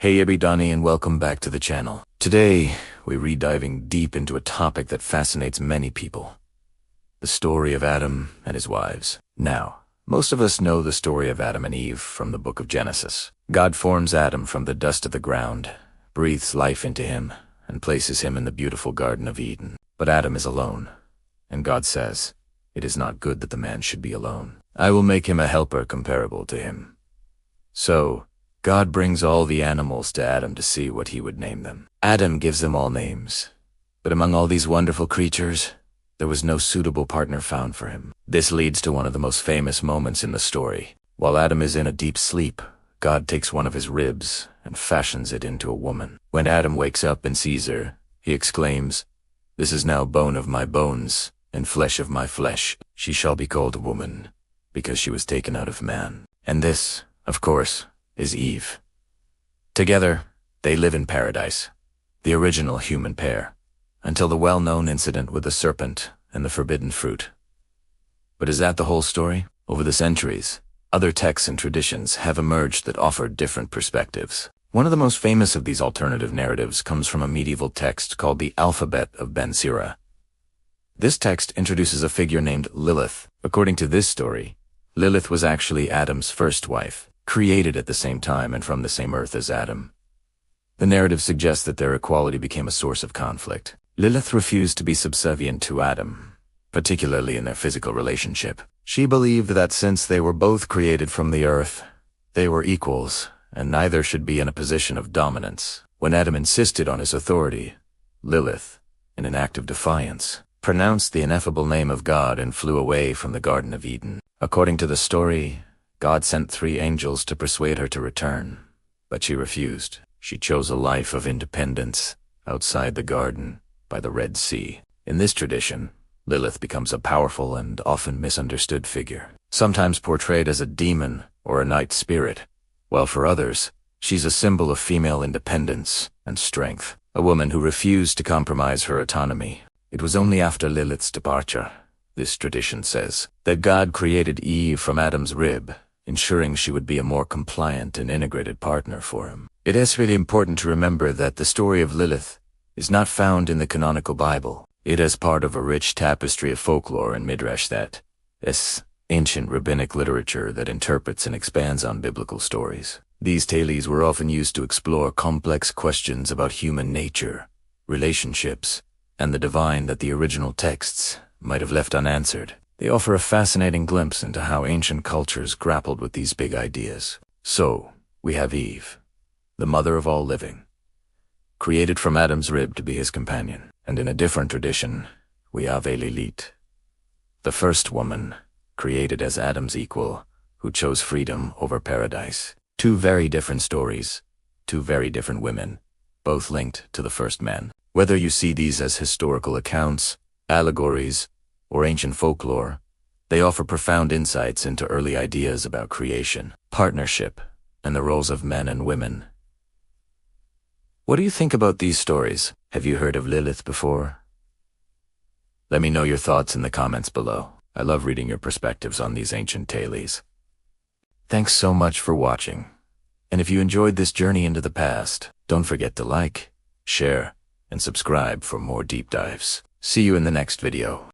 Hey everybody and welcome back to the channel. Today, we're diving deep into a topic that fascinates many people. The story of Adam and his wives. Now, most of us know the story of Adam and Eve from the book of Genesis. God forms Adam from the dust of the ground, breathes life into him, and places him in the beautiful Garden of Eden. But Adam is alone, and God says, "It is not good that the man should be alone. I will make him a helper comparable to him." So, God brings all the animals to Adam to see what he would name them. Adam gives them all names, but among all these wonderful creatures, there was no suitable partner found for him. This leads to one of the most famous moments in the story. While Adam is in a deep sleep, God takes one of his ribs and fashions it into a woman. When Adam wakes up and sees her, he exclaims, "This is now bone of my bones and flesh of my flesh. She shall be called a woman, because she was taken out of man." And this, of course, is Eve. Together, they live in paradise, the original human pair, until the well-known incident with the serpent and the forbidden fruit. But is that the whole story? Over the centuries, other texts and traditions have emerged that offer different perspectives. One of the most famous of these alternative narratives comes from a medieval text called the Alphabet of Ben Sira. This text introduces a figure named Lilith. According to this story, Lilith was actually Adam's first wife, created at the same time and from the same earth as Adam. The narrative suggests that their equality became a source of conflict. Lilith refused to be subservient to Adam, particularly in their physical relationship. She believed that since they were both created from the earth, they were equals, and neither should be in a position of dominance. When Adam insisted on his authority, Lilith, in an act of defiance, pronounced the ineffable name of God and flew away from the Garden of Eden. According to the story, God sent 3 angels to persuade her to return, but she refused. She chose a life of independence outside the garden by the Red Sea. In this tradition, Lilith becomes a powerful and often misunderstood figure, sometimes portrayed as a demon or a night spirit, while for others, she's a symbol of female independence and strength, a woman who refused to compromise her autonomy. It was only after Lilith's departure, this tradition says, that God created Eve from Adam's rib, ensuring she would be a more compliant and integrated partner for him. It is really important to remember that the story of Lilith is not found in the canonical Bible. It is part of a rich tapestry of folklore and midrash that is ancient rabbinic literature that interprets and expands on biblical stories. These tales were often used to explore complex questions about human nature, relationships, and the divine that the original texts might have left unanswered. They offer a fascinating glimpse into how ancient cultures grappled with these big ideas. So, we have Eve, the mother of all living, created from Adam's rib to be his companion. And in a different tradition, we have Lilith, the first woman, created as Adam's equal, who chose freedom over paradise. 2 very different stories, 2 very different women, both linked to the first man. Whether you see these as historical accounts, allegories, or ancient folklore, they offer profound insights into early ideas about creation, partnership, and the roles of men and women. What do you think about these stories? Have you heard of Lilith before? Let me know your thoughts in the comments below. I love reading your perspectives on these ancient tales. Thanks so much for watching. And if you enjoyed this journey into the past, don't forget to like, share, and subscribe for more deep dives. See you in the next video.